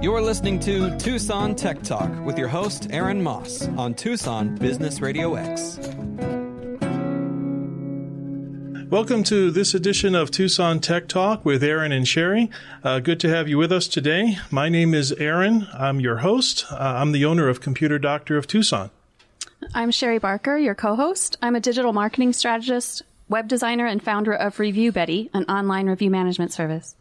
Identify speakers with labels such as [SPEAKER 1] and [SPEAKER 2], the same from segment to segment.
[SPEAKER 1] You're listening to Tucson Tech Talk with your host, Aaron Moss, on Tucson Business Radio X.
[SPEAKER 2] Welcome to this edition of Tucson Tech Talk with Aaron and Sherry. Good to have you with us today. My name is Aaron. I'm your host. I'm the owner of Computer Doctor of Tucson.
[SPEAKER 3] I'm Sherry Barker, your co-host. I'm a digital marketing strategist, web designer, and founder of Review Betty, an online review management service.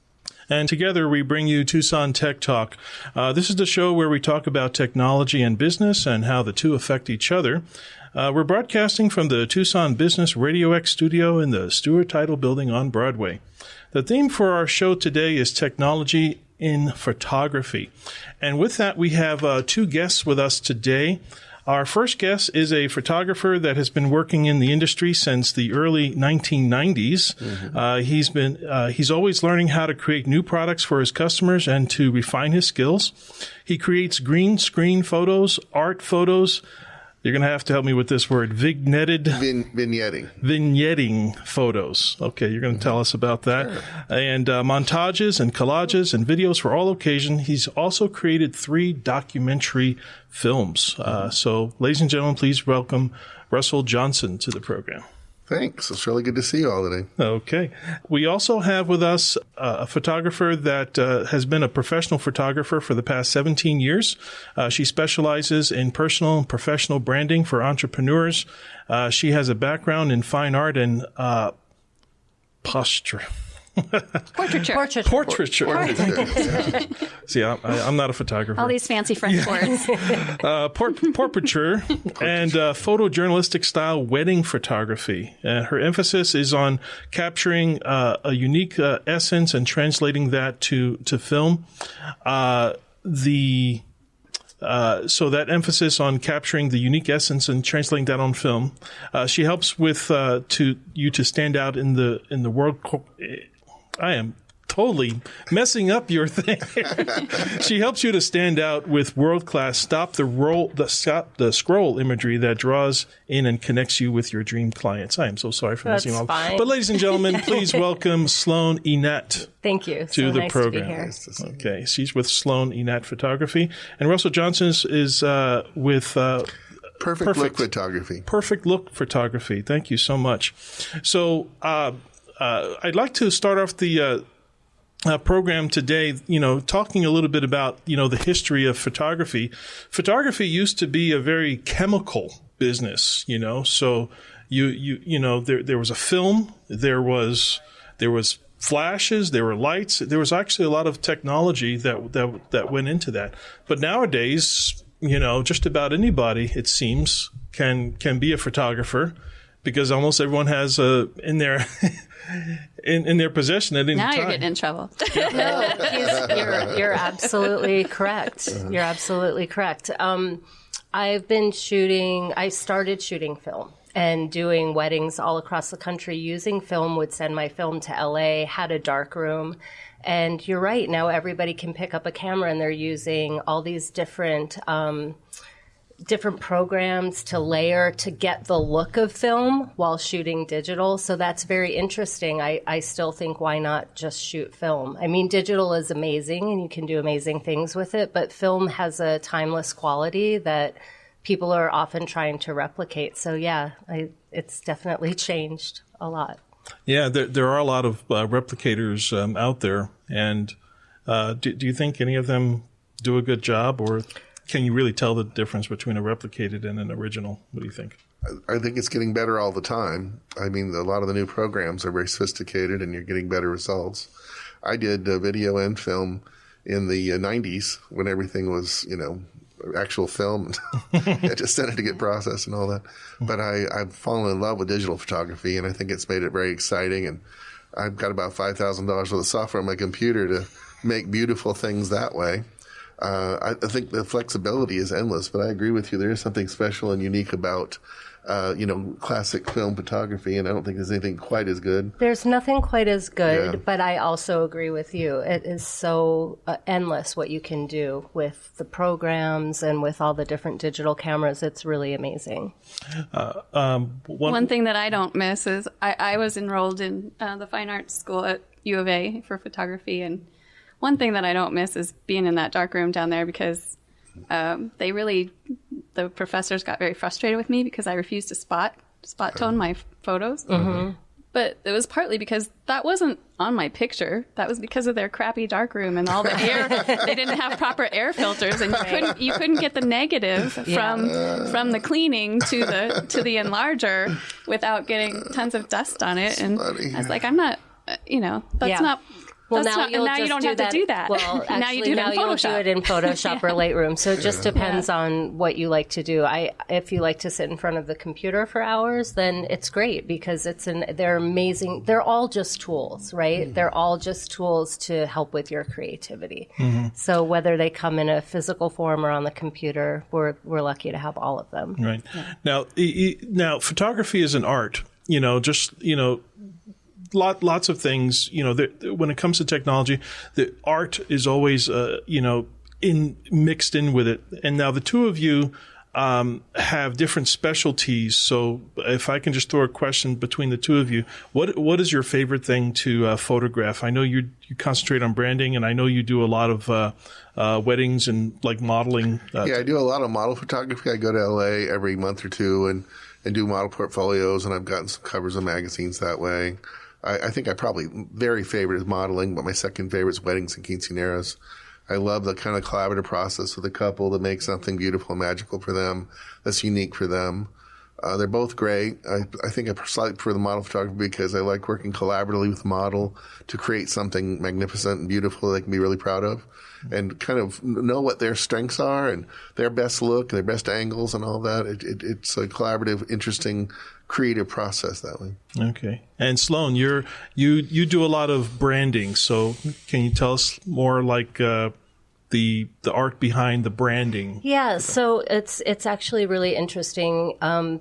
[SPEAKER 2] And together we bring you Tucson Tech Talk. This is the show where we talk about technology and business and how the two affect each other. We're broadcasting from the Tucson Business Radio X studio in the Stewart Title Building on Broadway. The theme for our show today is technology in photography. And with that, we have two guests with us today. Our first guest is a photographer that has been working in the industry since the early 1990s. Mm-hmm. He's always learning how to create new products for his customers and to refine his skills. He creates green screen photos, art photos. You're going to have to help me with this word, vignetting photos. Okay, you're going to tell us about that. Sure. And montages and collages and videos for all occasions. He's also created 3 documentary films. So, ladies and gentlemen, please welcome Russell Johnson to the program.
[SPEAKER 4] Thanks. It's really good to see you all today.
[SPEAKER 2] Okay. We also have with us a photographer that has been a professional photographer for the past 17 years. She specializes in personal and professional branding for entrepreneurs. She has a background in fine art and Portraiture. See, I'm not a photographer.
[SPEAKER 3] All these fancy French words.
[SPEAKER 2] Portraiture and photojournalistic style wedding photography. Her emphasis is on capturing a unique essence and translating that to film. So that emphasis on capturing the unique essence and translating that on film, she helps with to stand out in the world. I am totally messing up your thing. She helps you to stand out with world-class stop the scroll imagery that draws in and connects you with your dream clients. I am so sorry for messing up. But ladies and gentlemen, please welcome Sloan Enett.
[SPEAKER 5] Thank you.
[SPEAKER 2] To the
[SPEAKER 5] nice
[SPEAKER 2] program.
[SPEAKER 5] To be here.
[SPEAKER 2] Okay, she's with Sloan Enett Photography, and Russell Johnson is with
[SPEAKER 4] Perfect Look Photography.
[SPEAKER 2] Perfect Look Photography. Thank you so much. So I'd like to start off the program today, talking a little bit about, the history of photography. Photography used to be a very chemical business, so there was a film, there was flashes, there were lights, there was actually a lot of technology that went into that. But nowadays, just about anybody, it seems, can be a photographer, because almost everyone has in their possession at any time.
[SPEAKER 3] Now you're getting in trouble.
[SPEAKER 5] No, you're absolutely correct. You're absolutely correct. I started shooting film and doing weddings all across the country using film, would send my film to LA, had a dark room. And you're right, now everybody can pick up a camera and they're using all these different programs to layer to get the look of film while shooting digital. So that's very interesting. I still think, why not just shoot film? I mean, digital is amazing and you can do amazing things with it, but film has a timeless quality that people are often trying to replicate. So yeah, it's definitely changed a lot.
[SPEAKER 2] Yeah, there are a lot of replicators out there. And do you think any of them do a good job, or can you really tell the difference between a replicated and an original? What do you think?
[SPEAKER 4] I think it's getting better all the time. I mean, a lot of the new programs are very sophisticated and you're getting better results. I did video and film in the 90s when everything was, actual film. It just tended to get processed and all that. But I've fallen in love with digital photography, and I think it's made it very exciting. And I've got about $5,000 worth of software on my computer to make beautiful things that way. I think the flexibility is endless, but I agree with you. There is something special and unique about, classic film photography, and I don't think there's anything quite as good.
[SPEAKER 5] There's nothing quite as good, but I also agree with you. It is so endless what you can do with the programs and with all the different digital cameras. It's really amazing.
[SPEAKER 3] One thing that I don't miss is I was enrolled in the fine arts school at U of A for photography, and one thing that I don't miss is being in that dark room down there, because the professors got very frustrated with me because I refused to spot tone my photos.
[SPEAKER 5] Mm-hmm.
[SPEAKER 3] But it was partly because that wasn't on my picture. That was because of their crappy darkroom and all the air. They didn't have proper air filters, and you couldn't get the negative from the cleaning to the enlarger without getting tons of dust on it. And
[SPEAKER 4] funny.
[SPEAKER 3] I was like, I'm not, that's not.
[SPEAKER 5] Well,
[SPEAKER 3] that's
[SPEAKER 5] now
[SPEAKER 3] not, you don't have to do that.
[SPEAKER 5] Well, actually,
[SPEAKER 3] now you do it in
[SPEAKER 5] you'll
[SPEAKER 3] Photoshop.
[SPEAKER 5] do it in Photoshop or Lightroom. So it just depends on what you like to do. If you like to sit in front of the computer for hours, then it's great, because they're amazing. They're all just tools, right? Mm-hmm. They're all just tools to help with your creativity. Mm-hmm. So whether they come in a physical form or on the computer, we're lucky to have all of them.
[SPEAKER 2] Right. Yeah. Now, photography is an art. Lots of things, when it comes to technology, the art is always, mixed in with it. And now the two of you have different specialties. So if I can just throw a question between the two of you, what is your favorite thing to photograph? I know you concentrate on branding, and I know you do a lot of weddings and like modeling.
[SPEAKER 4] I do a lot of model photography. I go to LA every month or two and do model portfolios, and I've gotten some covers of magazines that way. I think I probably very favorite is modeling, but my second favorite is weddings and quinceañeras. I love the kind of collaborative process with a couple to make something beautiful and magical for them that's unique for them. They're both great. I think I slightly prefer the model photography because I like working collaboratively with the model to create something magnificent and beautiful they can be really proud of, and kind of know what their strengths are and their best look and their best angles and all that. It's a collaborative, interesting, creative process that way.
[SPEAKER 2] Okay. And Sloan, you do a lot of branding. So can you tell us more like the art behind the branding?
[SPEAKER 5] Yeah, so it's actually really interesting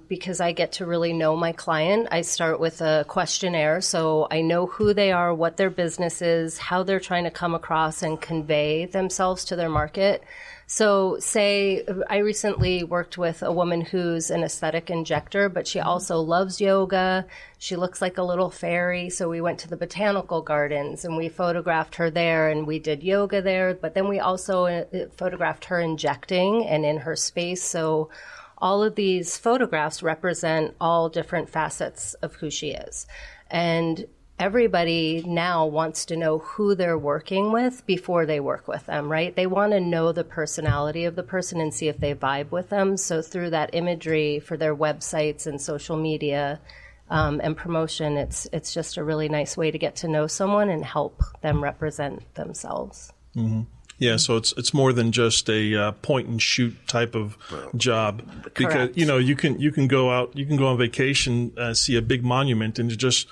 [SPEAKER 5] because I get to really know my client. I start with a questionnaire, so I know who they are, what their business is, how they're trying to come across and convey themselves to their market. So say I recently worked with a woman who's an aesthetic injector, but she also loves yoga. She looks like a little fairy. So we went to the botanical gardens and we photographed her there, and we did yoga there. But then we also photographed her injecting and in her space. So all of these photographs represent all different facets of who she is. And everybody now wants to know who they're working with before they work with them, right? They want to know the personality of the person and see if they vibe with them. So through that imagery for their websites and social media and promotion, it's just a really nice way to get to know someone and help them represent themselves.
[SPEAKER 2] Mm-hmm. Yeah, so it's more than just a point and shoot type of job.
[SPEAKER 5] Correct.
[SPEAKER 2] Because you can go on vacation, see a big monument, and just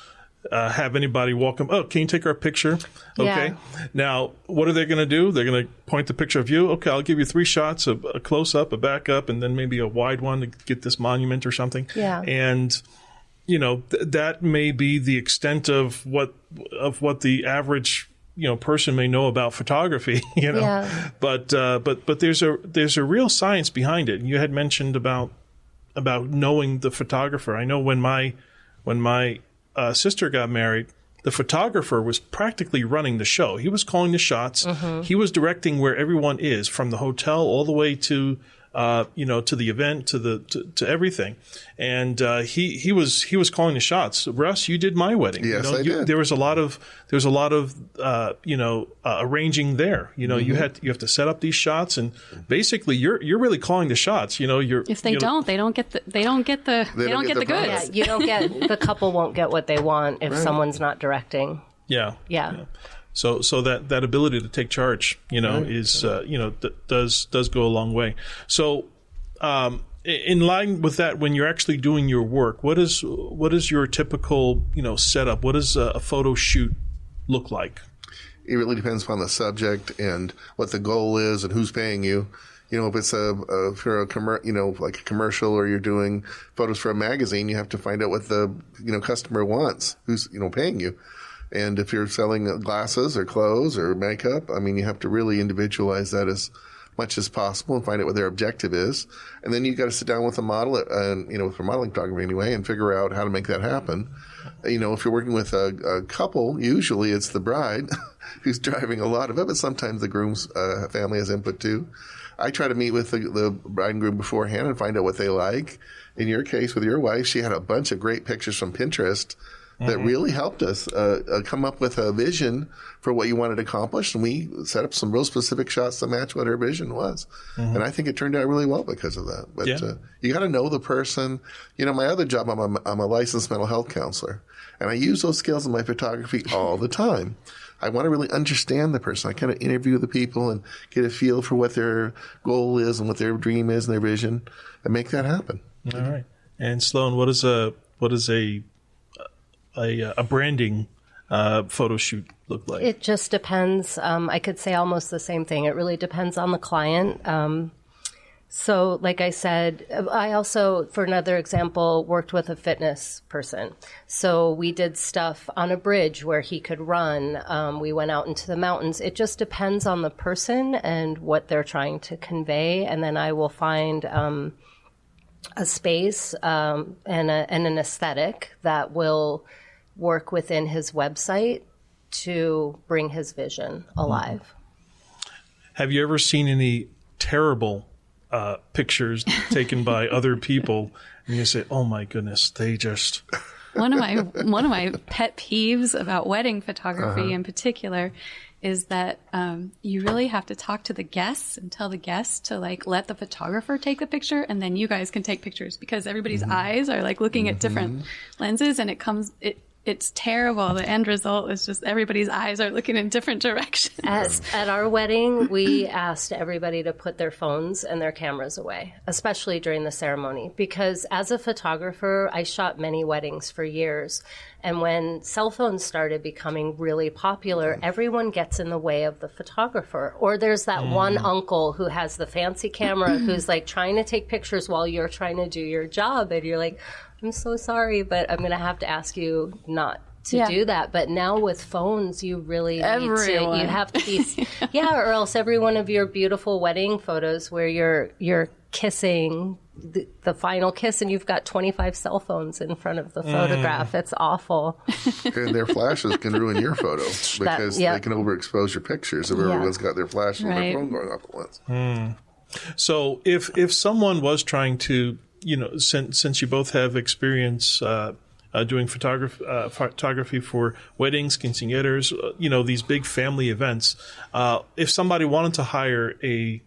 [SPEAKER 2] have anybody walk them. Oh, can you take our picture? Okay.
[SPEAKER 5] Yeah.
[SPEAKER 2] Now, what are they going to do? They're going to point the picture of you. Okay, I'll give you 3 shots, a close up, a back up, and then maybe a wide one to get this monument or something.
[SPEAKER 5] Yeah.
[SPEAKER 2] And that may be the extent of what the average person may know about photography.
[SPEAKER 5] Yeah.
[SPEAKER 2] But there's a real science behind it. You had mentioned about knowing the photographer. I know when my sister got married, the photographer was practically running the show. He was calling the shots. Mm-hmm. He was directing where everyone is, from the hotel all the way to to the event, to everything. And he was calling the shots. Russ, you did my wedding.
[SPEAKER 4] Yes, I did.
[SPEAKER 2] There was a lot of arranging there. Mm-hmm. you have to set up these shots, and basically you're really calling the shots.
[SPEAKER 3] If they don't get the goods.
[SPEAKER 5] Yeah, you don't get the couple won't get what they want if someone's not directing.
[SPEAKER 2] Yeah. So that ability to take charge, is does go a long way. So, in line with that, when you're actually doing your work, what is your typical setup? What does a photo shoot look like?
[SPEAKER 4] It really depends upon the subject and what the goal is and who's paying you. If it's for a like a commercial, or you're doing photos for a magazine, you have to find out what the customer wants, who's paying you. And if you're selling glasses or clothes or makeup, you have to really individualize that as much as possible and find out what their objective is. And then you've got to sit down with a model, for modeling photography anyway, and figure out how to make that happen. If you're working with a couple, usually it's the bride who's driving a lot of it, but sometimes the groom's family has input too. I try to meet with the bride and groom beforehand and find out what they like. In your case, with your wife, she had a bunch of great pictures from Pinterest that really helped us come up with a vision for what you wanted to accomplish. And we set up some real specific shots to match what her vision was. And I think it turned out really well because of that. But you got to know the person. My other job, I'm a licensed mental health counselor. And I use those skills in my photography all the time. I want to really understand the person. I kind of interview the people and get a feel for what their goal is and what their dream is and their vision and make that happen.
[SPEAKER 2] All right. And Sloan, what is a branding photo shoot look like?
[SPEAKER 5] It just depends. I could say almost the same thing. It really depends on the client. So like I said, I also, for another example, worked with a fitness person. So we did stuff on a bridge where he could run. We went out into the mountains. It just depends on the person and what they're trying to convey. And then I will find a space and an aesthetic that will work within his website to bring his vision alive.
[SPEAKER 2] Have you ever seen any terrible pictures taken by other people and you say, oh my goodness, they just...
[SPEAKER 3] One of my pet peeves about wedding photography in particular is that you really have to talk to the guests and tell the guests to let the photographer take the picture, and then you guys can take pictures because everybody's eyes are looking at different lenses, and it's terrible. The end result is just everybody's eyes are looking in different directions.
[SPEAKER 5] At our wedding, we asked everybody to put their phones and their cameras away, especially during the ceremony, because as a photographer, I shot many weddings for years. And when cell phones started becoming really popular, everyone gets in the way of the photographer. Or there's that one uncle who has the fancy camera who's trying to take pictures while you're trying to do your job. And you're like, I'm so sorry, but I'm going to have to ask you not to do that. But now with phones, you really need to, you have to be, or else every one of your beautiful wedding photos where you're kissing the final kiss and you've got 25 cell phones in front of the photograph. It's awful.
[SPEAKER 4] And their flashes can ruin your photo because they can overexpose your pictures if everyone's got their flash and their phone going off at once.
[SPEAKER 2] So if someone was trying to, since you both have experience doing photography for weddings, quinceañeras, these big family events, if somebody wanted to hire a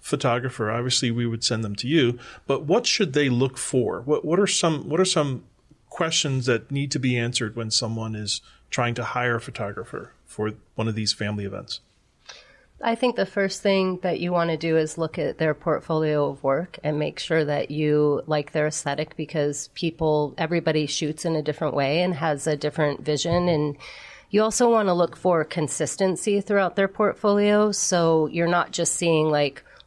[SPEAKER 2] photographer, obviously we would send them to you, but what should they look for? What are some questions that need to be answered when someone is trying to hire a photographer for one of these family events?
[SPEAKER 5] I think the first thing that you want to do is look at their portfolio of work and make sure that you like their aesthetic, because everybody shoots in a different way and has a different vision. And you also want to look for consistency throughout their portfolio. So you're not just seeing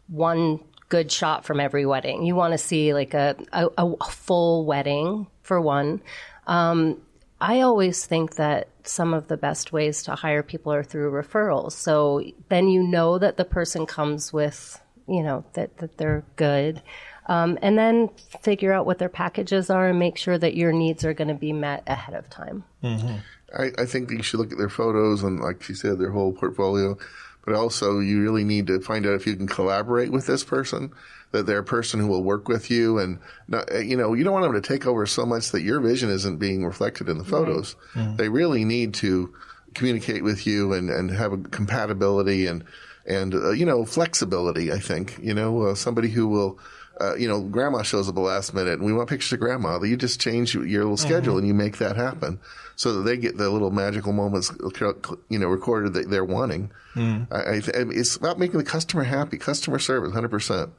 [SPEAKER 5] one good shot from every wedding. You want to see a full wedding for one. I always think that some of the best ways to hire people are through referrals. So then that the person comes with, that they're good. And then figure out what their packages are and make sure that your needs are going to be met ahead of time.
[SPEAKER 4] I think that you should look at their photos and, like she said, their whole portfolio. But also, you really need to find out if you can collaborate with this person, that they're a person who will work with you. And, you don't want them to take over so much that your vision isn't being reflected in the photos. They really need to communicate with you and have a compatibility and flexibility, I think. Somebody who will, grandma shows up at the last minute and we want pictures of grandma. You just change your little schedule and you make that happen so that they get the little magical moments, recorded that they're wanting. It's about making the customer happy, customer service, 100%.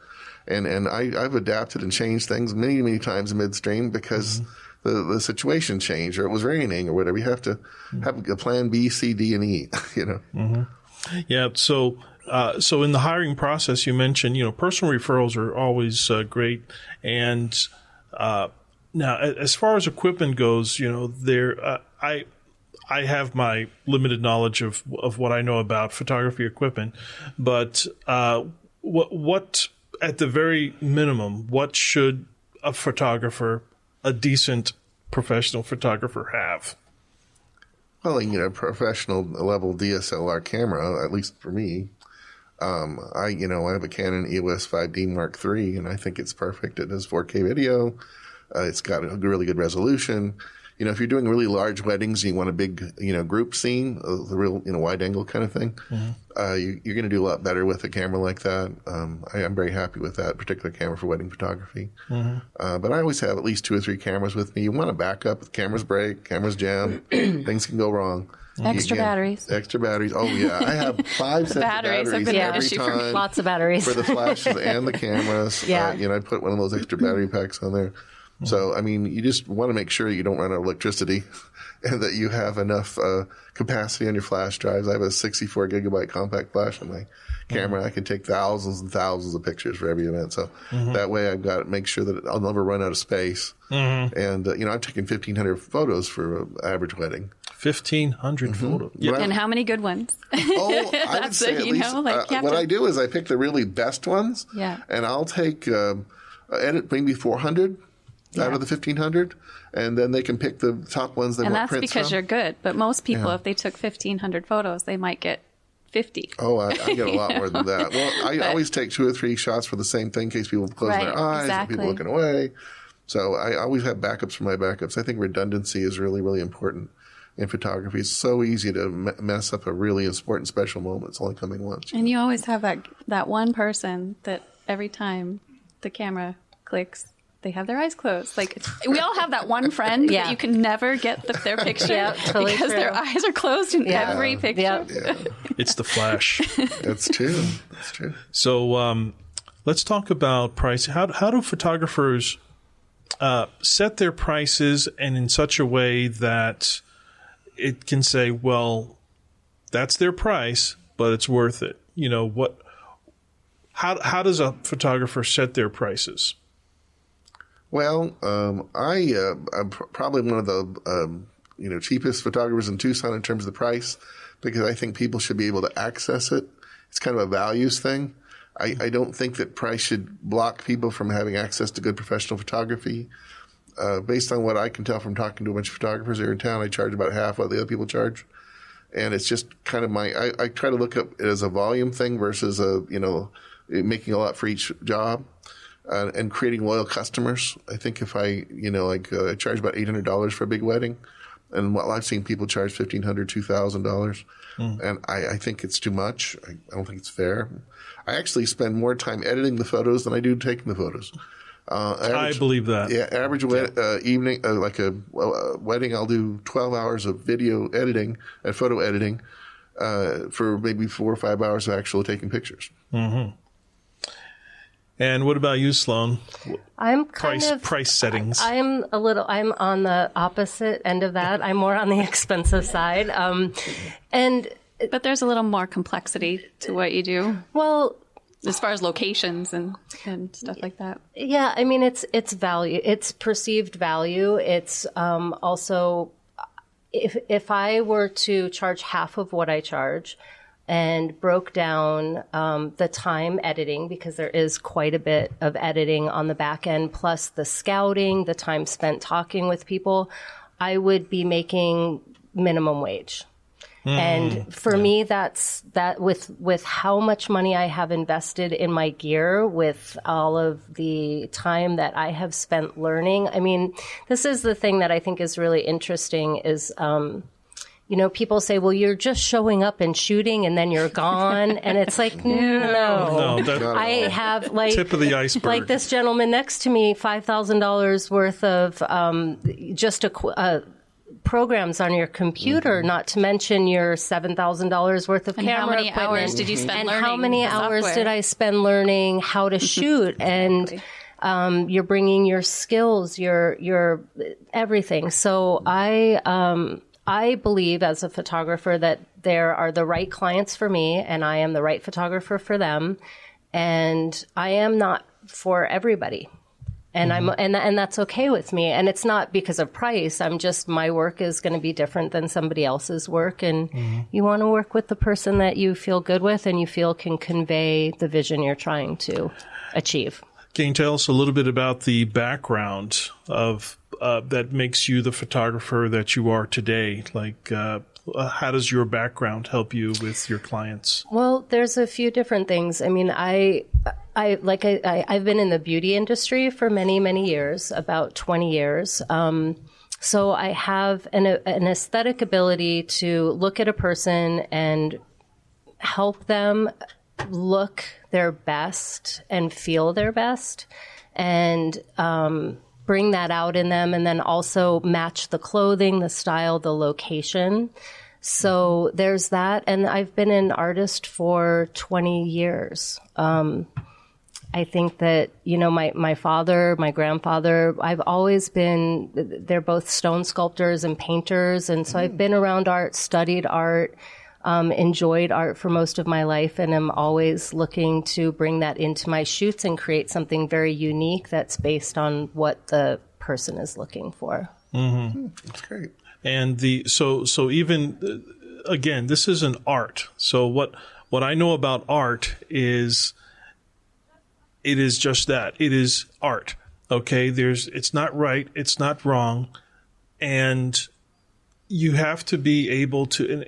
[SPEAKER 4] And I've adapted and changed things many, many times midstream because the situation changed or it was raining or whatever. You have to have a plan B, C, D, and E,
[SPEAKER 2] Yeah. So in the hiring process, you mentioned, personal referrals are always great. And now, as far as equipment goes, I have my limited knowledge of what I know about photography equipment, but what at the very minimum, what should a decent professional photographer have?
[SPEAKER 4] Well, professional level DSLR camera, at least for me. I have a Canon EOS 5D Mark III, and I think it's perfect. It does 4K video. It's got a really good resolution. If you're doing really large weddings, and you want a big, group scene, the real, wide angle kind of thing, you're going to do a lot better with a camera like that. I'm very happy with that particular camera for wedding photography. But I always have at least 2 or 3 cameras with me. You want a backup. If cameras break, cameras jam, things can go wrong.
[SPEAKER 3] Extra batteries.
[SPEAKER 4] Extra batteries. Oh, yeah. I have 5 sets of batteries
[SPEAKER 3] have been an
[SPEAKER 4] every
[SPEAKER 3] issue for
[SPEAKER 4] time.
[SPEAKER 5] Lots of batteries.
[SPEAKER 4] For the flashes and the cameras.
[SPEAKER 5] Yeah.
[SPEAKER 4] I put one of those extra battery packs on there. So, you just want to make sure you don't run out of electricity and that you have enough capacity on your flash drives. I have a 64 gigabyte compact flash on my camera. I can take thousands and thousands of pictures for every event. So that way I've got to make sure that I'll never run out of space. And, I've taken 1,500 photos for an average wedding.
[SPEAKER 2] 1,500 photos.
[SPEAKER 4] Yeah.
[SPEAKER 3] And how many good ones?
[SPEAKER 4] Oh, I would say at least. What I do is I pick the really best ones.
[SPEAKER 3] Yeah.
[SPEAKER 4] And I'll take, edit maybe 400 out of the 1,500. And then they can pick the top ones they want prints from.
[SPEAKER 3] And that's because you're good. But most people, if they took 1,500 photos, they might get 50.
[SPEAKER 4] Oh, I get a lot more than that. Well, I always take 2 or 3 shots for the same thing in case people close their eyes and people looking away. So I always have backups for my backups. I think redundancy is really, really important in photography. It's so easy to mess up a really important special moment. It's only coming once.
[SPEAKER 3] And you always have that one person that every time the camera clicks, they have their eyes closed. We all have that one friend that you can never get their picture because their eyes are closed in every picture.
[SPEAKER 4] Yeah.
[SPEAKER 2] It's the flash.
[SPEAKER 4] That's true. That's true.
[SPEAKER 2] So let's talk about price. How do photographers set their prices and in such a way that it can say, well, that's their price, but it's worth it? How does a photographer set their prices?
[SPEAKER 4] Well, I'm probably one of the cheapest photographers in Tucson in terms of the price, because I think people should be able to access it. It's kind of a values thing. I don't think that price should block people from having access to good professional photography. Based on what I can tell from talking to a bunch of photographers here in town, I charge about half what the other people charge. And it's just kind of I try to look at it as a volume thing versus making a lot for each job. And creating loyal customers. I think if I charge about $800 for a big wedding, and I've seen people charge $1,500, $2,000, and I think it's too much. I don't think it's fair. I actually spend more time editing the photos than I do taking the photos.
[SPEAKER 2] I believe that.
[SPEAKER 4] Yeah, average evening, like a wedding, I'll do 12 hours of video editing and photo editing for maybe 4 or 5 hours of actually taking pictures.
[SPEAKER 2] Mm-hmm. And what about you, Sloan?
[SPEAKER 5] I'm
[SPEAKER 2] price settings.
[SPEAKER 5] I'm on the opposite end of that. I'm more on the expensive side. But
[SPEAKER 3] there's a little more complexity to what you do.
[SPEAKER 5] Well,
[SPEAKER 3] as far as locations and stuff like that.
[SPEAKER 5] Yeah, it's value. It's perceived value. It's also, if I were to charge half of what I charge, and broke down the time editing, because there is quite a bit of editing on the back end, plus the scouting, the time spent talking with people, I would be making minimum wage. And for me, that's that with how much money I have invested in my gear, with all of the time that I have spent learning. This is the thing that I think is really interesting is, people say, well, you're just showing up and shooting and then you're gone. And it's like, no. I have
[SPEAKER 2] tip of the iceberg.
[SPEAKER 5] Like this gentleman next to me, $5,000 worth of just programs on your computer, not to mention your $7,000 worth of camera
[SPEAKER 3] equipment.
[SPEAKER 5] How many hours did you spend
[SPEAKER 3] learning?
[SPEAKER 5] And how many hours did I spend learning how to shoot? And you're bringing your skills, your everything. So I believe as a photographer that there are the right clients for me and I am the right photographer for them. And I am not for everybody. And and that's okay with me. And it's not because of price. My work is going to be different than somebody else's work. And you want to work with the person that you feel good with and you feel can convey the vision you're trying to achieve.
[SPEAKER 2] Can you tell us a little bit about the background of that makes you the photographer that you are today? Like, how does your background help you with your clients?
[SPEAKER 5] Well, there's a few different things. I mean, I've been in the beauty industry for many, many years, about 20 years. So I have an aesthetic ability to look at a person and help them look their best and feel their best, and bring that out in them, and then also match the clothing, the style, the location. So there's that. And I've been an artist for 20 years. I think that, my father, my grandfather, they're both stone sculptors and painters. And so I've been around art, studied art, enjoyed art for most of my life, and I'm always looking to bring that into my shoots and create something very unique that's based on what the person is looking for.
[SPEAKER 4] That's great.
[SPEAKER 2] And so even again, this is an art. So what I know about art is it is just that. It is art. Okay, it's not right, it's not wrong, and you have to be able to.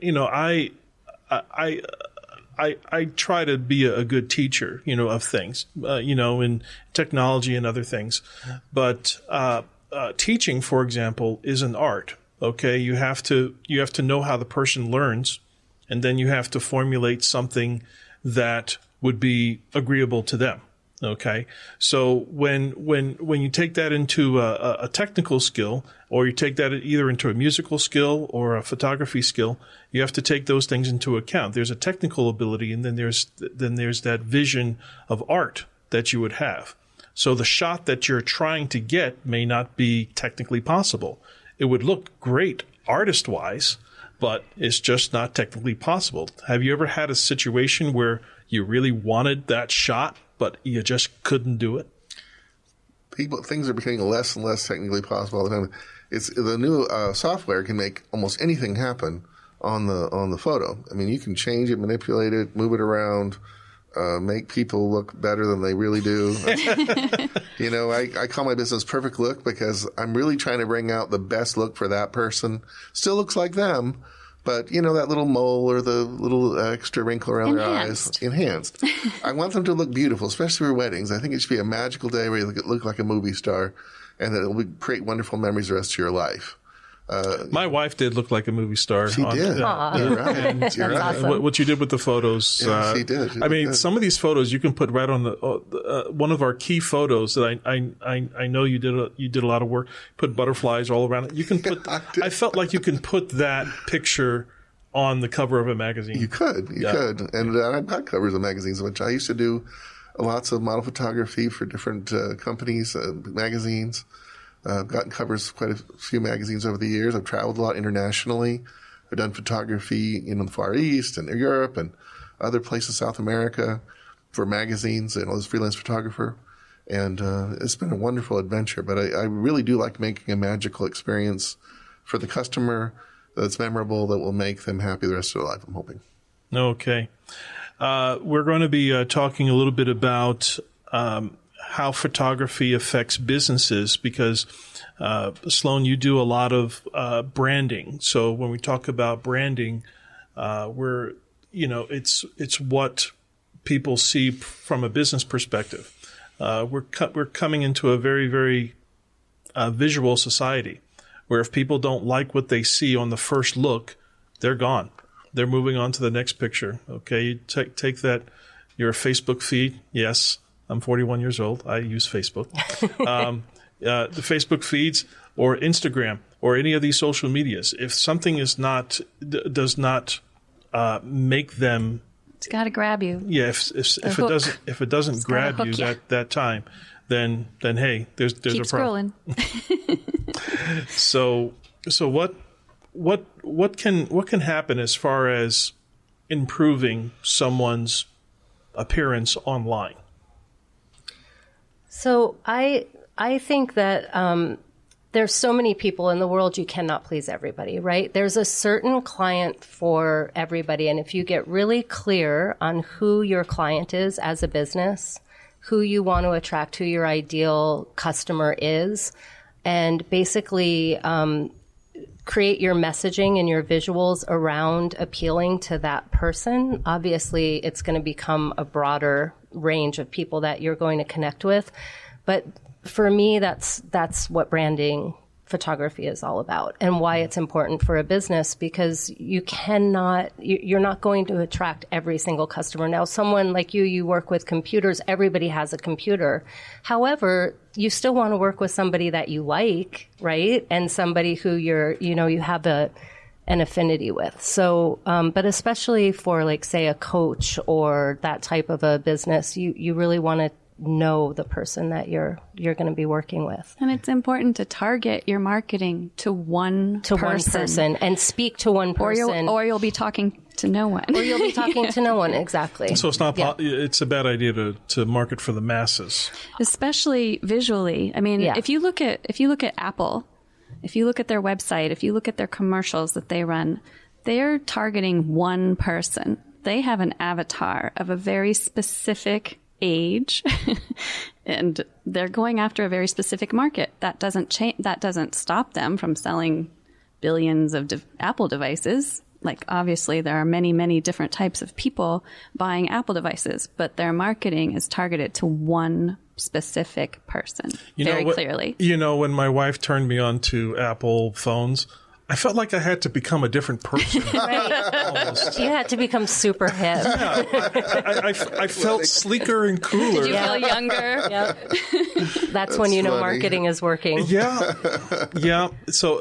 [SPEAKER 2] I try to be a good teacher, of things, in technology and other things. But teaching, for example, is an art. Okay, you have to know how the person learns, and then you have to formulate something that would be agreeable to them. Okay, so when you take that into a technical skill, or you take that either into a musical skill or a photography skill, you have to take those things into account. There's a technical ability, and then there's that vision of art that you would have. So the shot that you're trying to get may not be technically possible. It would look great artist-wise, but it's just not technically possible. Have you ever had a situation where you really wanted that shot, but you just couldn't do it?
[SPEAKER 4] Things are becoming less and less technically possible all the time. It's the new software can make almost anything happen on the photo. I mean, you can change it, manipulate it, move it around, make people look better than they really do. I call my business Perfect Look because I'm really trying to bring out the best look for that person. Still looks like them, but that little mole or the little extra wrinkle around their eyes, enhanced. I want them to look beautiful, especially for weddings. I think it should be a magical day where you look like a movie star, and that it will create wonderful memories the rest of your life.
[SPEAKER 2] My wife did look like a movie star.
[SPEAKER 4] She did. You're right. You're right.
[SPEAKER 5] Awesome.
[SPEAKER 2] What you did with the photos.
[SPEAKER 4] Yeah, she did.
[SPEAKER 2] I mean, some of these photos you can put right on the one of our key photos that I know you did a lot of work. Put butterflies all around it. You can put. I felt like you can put that picture on the cover of a magazine.
[SPEAKER 4] You could, and I've got covers of magazines, which I used to do lots of model photography for different companies, magazines. I've gotten covers of quite a few magazines over the years. I've traveled a lot internationally. I've done photography in the Far East and Europe and other places, South America, for magazines and as a freelance photographer. And it's been a wonderful adventure. But I really do like making a magical experience for the customer that's memorable, that will make them happy the rest of their life, I'm hoping.
[SPEAKER 2] Okay. We're going to be talking a little bit about how photography affects businesses, because Sloan, you do a lot of branding. So when we talk about branding, it's what people see from a business perspective. We're coming into a very, very visual society, where if people don't like what they see on the first look, they're gone. They're moving on to the next picture. Okay, you take that, your Facebook feed. Yes, I'm 41 years old. I use Facebook. The Facebook feeds or Instagram or any of these social medias. If something does not make them,
[SPEAKER 3] it's got to grab you.
[SPEAKER 2] Yeah, if it doesn't grab you that time, then hey, there's
[SPEAKER 3] Keep
[SPEAKER 2] a problem.
[SPEAKER 3] Scrolling.
[SPEAKER 2] So what can happen as far as improving someone's appearance online?
[SPEAKER 5] So I I think that there's so many people in the world, you cannot please everybody, right? There's a certain client for everybody. And if you get really clear on who your client is as a business, who you want to attract, who your ideal customer is, and basically create your messaging and your visuals around appealing to that person, obviously it's going to become a broader range of people that you're going to connect with. But for me, that's what branding photography is all about, and why it's important for a business, because you're not going to attract every single customer. Now, someone like you work with computers, everybody has a computer. However, you still want to work with somebody that you like, right? And somebody who you have an affinity with. So, but especially for, like, say, a coach or that type of a business, you really want to know the person that you're going to be working with.
[SPEAKER 3] And it's important to target your marketing to one person
[SPEAKER 5] and speak to one person.
[SPEAKER 3] Or you'll be talking to no one.
[SPEAKER 5] Or you'll be talking to no one, exactly.
[SPEAKER 2] So it's not. It's a bad idea to market for the masses,
[SPEAKER 3] especially visually. I mean, if you look at Apple, if you look at their website, if you look at their commercials that they run, they're targeting one person. They have an avatar of a very specific age and they're going after a very specific market. That doesn't stop them from selling billions of Apple devices. Like, obviously there are many, many different types of people buying Apple devices, but their marketing is targeted to one specific person clearly. When
[SPEAKER 2] my wife turned me on to Apple phones, I felt like I had to become a different person.
[SPEAKER 5] Right. You had to become super hip.
[SPEAKER 2] Yeah, I felt sleeker and cooler.
[SPEAKER 3] Did you feel younger?
[SPEAKER 5] Yep. That's when you know funny. Marketing is working.
[SPEAKER 2] Yeah. So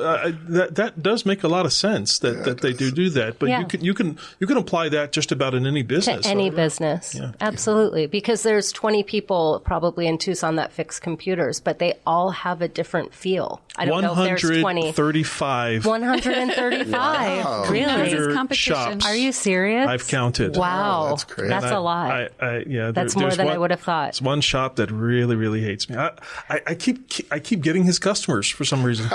[SPEAKER 2] that does make a lot of sense that they do that. But you can apply that just about in any business.
[SPEAKER 5] To any business. Yeah. Absolutely. Because there's 20 people probably in Tucson that fix computers, but they all have a different feel. I don't know if there's 20. 135.
[SPEAKER 4] Wow.
[SPEAKER 5] Really?
[SPEAKER 3] Competition.
[SPEAKER 5] Are you serious?
[SPEAKER 2] I've counted.
[SPEAKER 5] Wow.
[SPEAKER 4] That's crazy.
[SPEAKER 5] That's a lot. That's more than I would have thought.
[SPEAKER 2] It's one shop that really, really hates me. I keep getting his customers for some reason.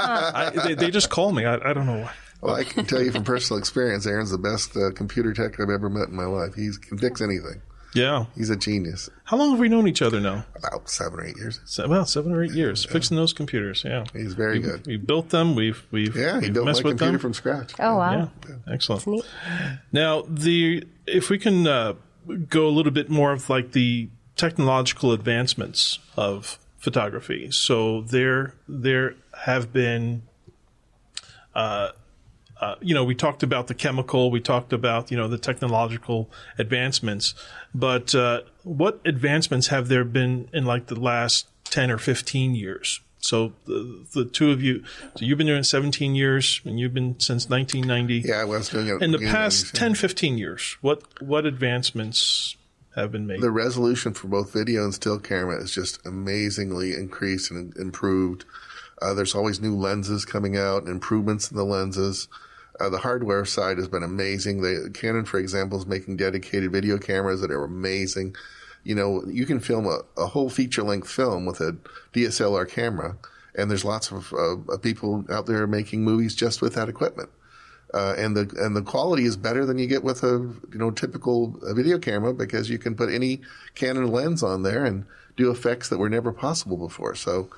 [SPEAKER 2] They just call me. I don't know why.
[SPEAKER 4] Well, I can tell you from personal experience, Aaron's the best computer tech I've ever met in my life. He can fix anything.
[SPEAKER 2] Yeah.
[SPEAKER 4] He's a genius.
[SPEAKER 2] How long have we known each other now?
[SPEAKER 4] About 7 or 8 years.
[SPEAKER 2] 7 or 8 years. Yeah. Fixing those computers, yeah.
[SPEAKER 4] He's very good.
[SPEAKER 2] We built them.
[SPEAKER 4] He built my computer from scratch.
[SPEAKER 5] Oh, wow.
[SPEAKER 2] Yeah. Excellent.
[SPEAKER 5] That's neat.
[SPEAKER 2] Now, if we can go a little bit more of like the technological advancements of photography. So there have been we talked about the chemical, we talked about, the technological advancements, but what advancements have there been in like the last 10 or 15 years? So the two of you, so you've been doing it 17 years and you've been since 1990.
[SPEAKER 4] Yeah, I was doing it.
[SPEAKER 2] In the past 10, 15 years, what advancements have been made?
[SPEAKER 4] The resolution for both video and still camera is just amazingly increased and improved. There's always new lenses coming out and improvements in the lenses. The hardware side has been amazing. Canon, for example, is making dedicated video cameras that are amazing. You can film a whole feature-length film with a DSLR camera, and there's lots of people out there making movies just with that equipment. And the quality is better than you get with a typical video camera, because you can put any Canon lens on there and do effects that were never possible before. So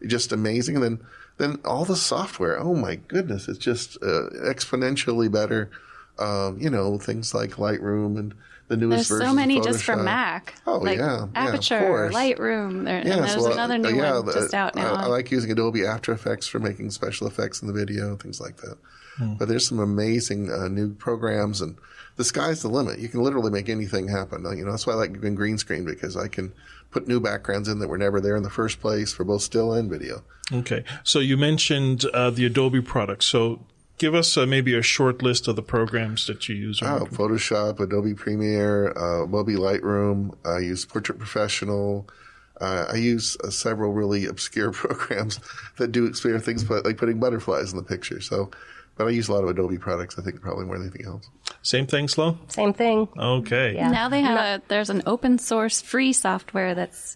[SPEAKER 4] just amazing. And then all the software, oh my goodness, it's just exponentially better. Things like Lightroom and the newest versions.
[SPEAKER 3] There's so many
[SPEAKER 4] of
[SPEAKER 3] just for Mac.
[SPEAKER 4] Oh,
[SPEAKER 3] like Aperture, Lightroom. And there's another new one just out now.
[SPEAKER 4] I like using Adobe After Effects for making special effects in the video, things like that. But there's some amazing new programs, and the sky's the limit. You can literally make anything happen. That's why I like doing green screen, because I can put new backgrounds in that were never there in the first place for both still and video. Okay.
[SPEAKER 2] So you mentioned the Adobe products. So give us maybe a short list of the programs that you use.
[SPEAKER 4] Photoshop, Adobe Premiere, Adobe Lightroom. I use Portrait Professional. I use several really obscure programs that do obscure things, like putting butterflies in the picture. But I use a lot of Adobe products, I think, probably more than anything else.
[SPEAKER 2] Same thing, Slow?
[SPEAKER 5] Same thing.
[SPEAKER 2] Okay.
[SPEAKER 5] Yeah.
[SPEAKER 3] Now they have there's an open source free software that's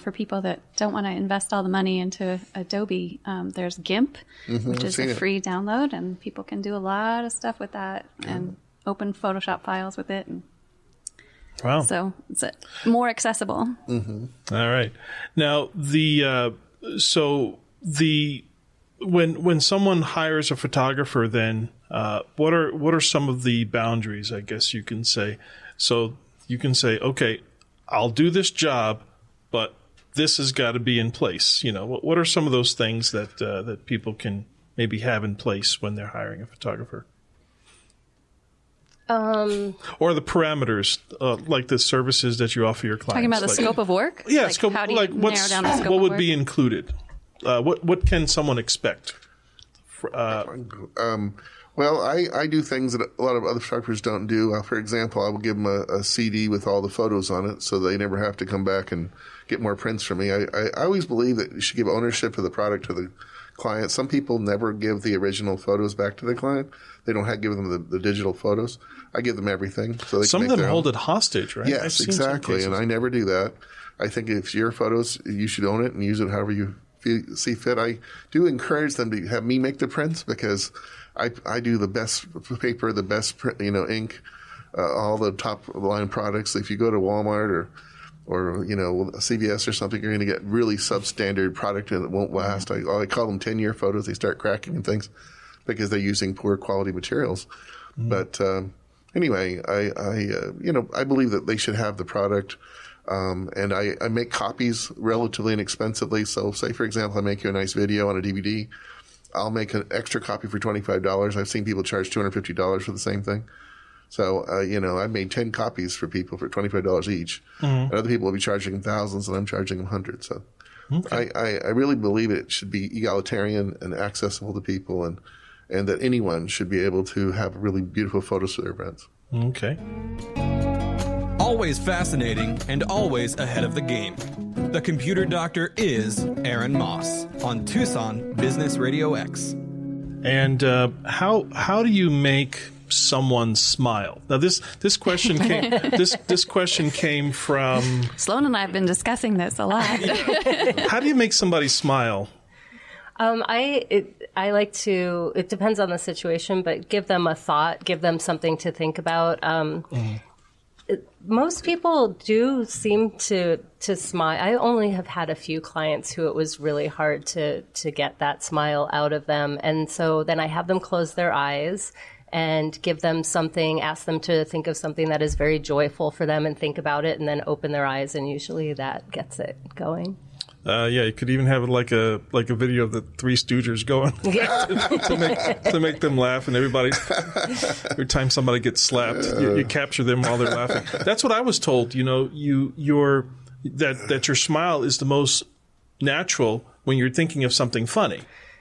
[SPEAKER 3] for people that don't want to invest all the money into Adobe, there's GIMP, which is a free download, and people can do a lot of stuff with that and open Photoshop files with it. And
[SPEAKER 2] wow.
[SPEAKER 3] So it's more accessible.
[SPEAKER 2] Mm-hmm. All right. Now, when someone hires a photographer, then what are some of the boundaries, I guess you can say? So you can say, okay, I'll do this job, but this has got to be in place. What are some of those things that people can maybe have in place when they're hiring a photographer? Or the parameters, like the services that you offer your clients.
[SPEAKER 3] Talking about the scope of work?
[SPEAKER 2] Yeah,
[SPEAKER 3] scope. How do you narrow down the scope
[SPEAKER 2] what
[SPEAKER 3] of
[SPEAKER 2] would
[SPEAKER 3] work?
[SPEAKER 2] be included? What can someone expect?
[SPEAKER 4] Well, I do things that a lot of other photographers don't do. For example, I will give them a CD with all the photos on it, so they never have to come back and get more prints from me. I always believe that you should give ownership of the product to the client. Some people never give the original photos back to the client. They don't give them the digital photos. I give them everything. So
[SPEAKER 2] some of them hold it hostage, right?
[SPEAKER 4] Yes, exactly. And I never do that. I think if it's your photos, you should own it and use it however you see fit. I do encourage them to have me make the prints because I do the best paper, the best print, ink, all the top line products. If you go to Walmart or CVS or something, you're going to get really substandard product and it won't last. I call them 10-year photos. They start cracking and things because they're using poor quality materials. Mm. But anyway, I believe that they should have the product. And I make copies relatively inexpensively. So say, for example, I make you a nice video on a DVD. I'll make an extra copy for $25. I've seen people charge $250 for the same thing. So, I've made 10 copies for people for $25 each. Mm-hmm. And other people will be charging thousands and I'm charging them hundreds. So okay. I really believe it should be egalitarian and accessible to people and that anyone should be able to have really beautiful photos for their events.
[SPEAKER 2] Okay.
[SPEAKER 1] Always fascinating and always ahead of the game. The computer doctor is Aaron Moss on Tucson Business Radio X.
[SPEAKER 2] And how do you make someone smile? Now this question came this question came from
[SPEAKER 3] Sloan and I have been discussing this a lot.
[SPEAKER 2] How do you make somebody smile?
[SPEAKER 5] I like to. It depends on the situation, but give them a thought, give them something to think about. Most people do seem to smile. I only have had a few clients who it was really hard to get that smile out of them. And so then I have them close their eyes and give them something, ask them to think of something that is very joyful for them and think about it and then open their eyes. And usually that gets it going.
[SPEAKER 2] You could even have like a video of the Three Stooges going to make them laugh, and every time somebody gets slapped, you capture them while they're laughing. That's what I was told. That your smile is the most natural when you're thinking of something funny.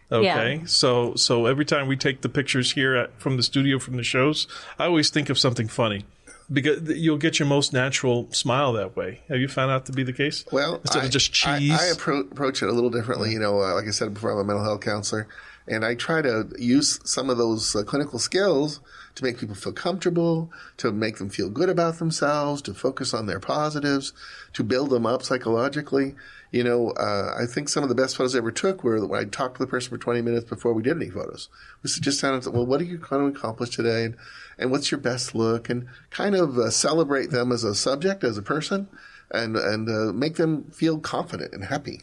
[SPEAKER 2] Okay, yeah. So every time we take the pictures here from the studio, from the shows, I always think of something funny. Because you'll get your most natural smile that way. Have you found out to be the case?
[SPEAKER 4] Well,
[SPEAKER 2] instead of just cheese?
[SPEAKER 4] I approach it a little differently. Like I said before, I'm a mental health counselor. And I try to use some of those clinical skills to make people feel comfortable, to make them feel good about themselves, to focus on their positives, to build them up psychologically. I think some of the best photos I ever took were when I talked to the person for 20 minutes before we did any photos. We just sounded, well, what are you going to accomplish today? And what's your best look? And kind of celebrate them as a subject, as a person, and make them feel confident and happy.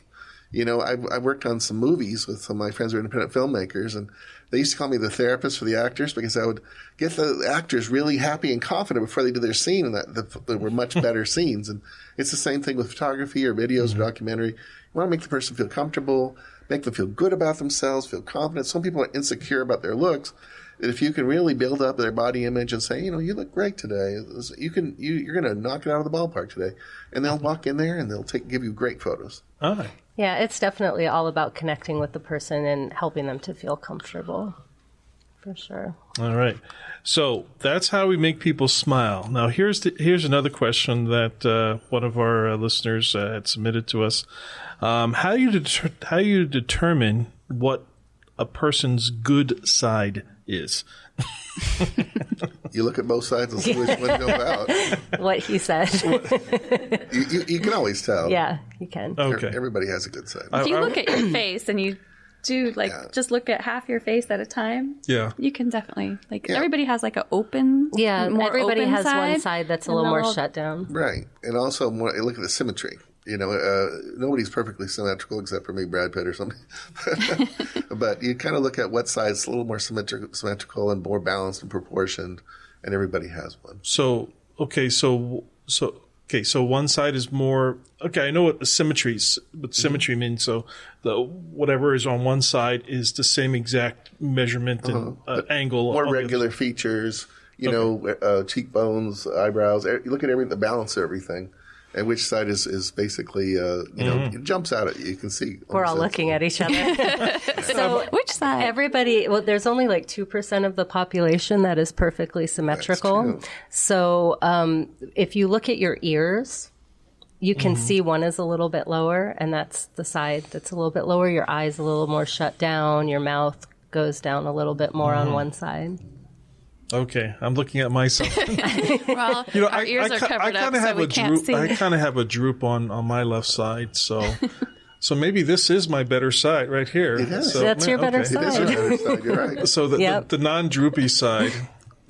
[SPEAKER 4] I worked on some movies with some of my friends who are independent filmmakers, and they used to call me the therapist for the actors because I would get the actors really happy and confident before they did their scene, and that were much better scenes. And it's the same thing with photography or videos or documentary. You want to make the person feel comfortable, make them feel good about themselves, feel confident. Some people are insecure about their looks. And if you can really build up their body image and say, you look great today, you're going to knock it out of the ballpark today, and they'll walk in there and they'll give you great photos.
[SPEAKER 2] All right.
[SPEAKER 5] Yeah, it's definitely all about connecting with the person and helping them to feel comfortable, for sure.
[SPEAKER 2] All right. So that's how we make people smile. Now, here's another question that one of our listeners had submitted to us. How do you determine what a person's good side is?
[SPEAKER 4] You look at both sides and see which one goes out.
[SPEAKER 5] What he said.
[SPEAKER 4] You can always tell.
[SPEAKER 5] Yeah, you can.
[SPEAKER 2] Okay.
[SPEAKER 4] Everybody has a good side.
[SPEAKER 3] If you look at your face and you do just look at half your face at a time,
[SPEAKER 2] Yeah.
[SPEAKER 3] you can definitely everybody has like an open,
[SPEAKER 5] Yeah,
[SPEAKER 3] more
[SPEAKER 5] everybody
[SPEAKER 3] open
[SPEAKER 5] has
[SPEAKER 3] side,
[SPEAKER 5] one side that's a
[SPEAKER 3] and
[SPEAKER 5] little more
[SPEAKER 3] they'll-
[SPEAKER 5] shut down.
[SPEAKER 4] Right. And also, look at the symmetry. Nobody's perfectly symmetrical except for maybe Brad Pitt or something. But you kind of look at what side's a little more symmetrical and more balanced and proportioned, and everybody has one.
[SPEAKER 2] So one side is more, okay, I know what symmetry means. So whatever is on one side is the same exact measurement and angle.
[SPEAKER 4] More
[SPEAKER 2] on the
[SPEAKER 4] regular features, cheekbones, eyebrows. You look at the balance of everything. And which side is basically, it jumps out at you. You can see.
[SPEAKER 5] We're all looking at each other. So
[SPEAKER 3] Which side?
[SPEAKER 5] everybody, there's only like 2% of the population that is perfectly symmetrical.
[SPEAKER 4] That's true.
[SPEAKER 5] So if you look at your ears, you can see one is a little bit lower, and that's the side that's a little bit lower. Your eye's a little more shut down. Your mouth goes down a little bit more on one side.
[SPEAKER 2] Okay, I'm looking at myself.
[SPEAKER 3] Well, our ears are covered up, so we can't see.
[SPEAKER 2] I kind of have a droop on my left side, so maybe this is my better side right here.
[SPEAKER 4] It is.
[SPEAKER 2] So,
[SPEAKER 5] That's your better
[SPEAKER 4] It is your
[SPEAKER 5] side.
[SPEAKER 4] better side. You're right.
[SPEAKER 2] So
[SPEAKER 5] Yep.
[SPEAKER 2] the non-droopy side.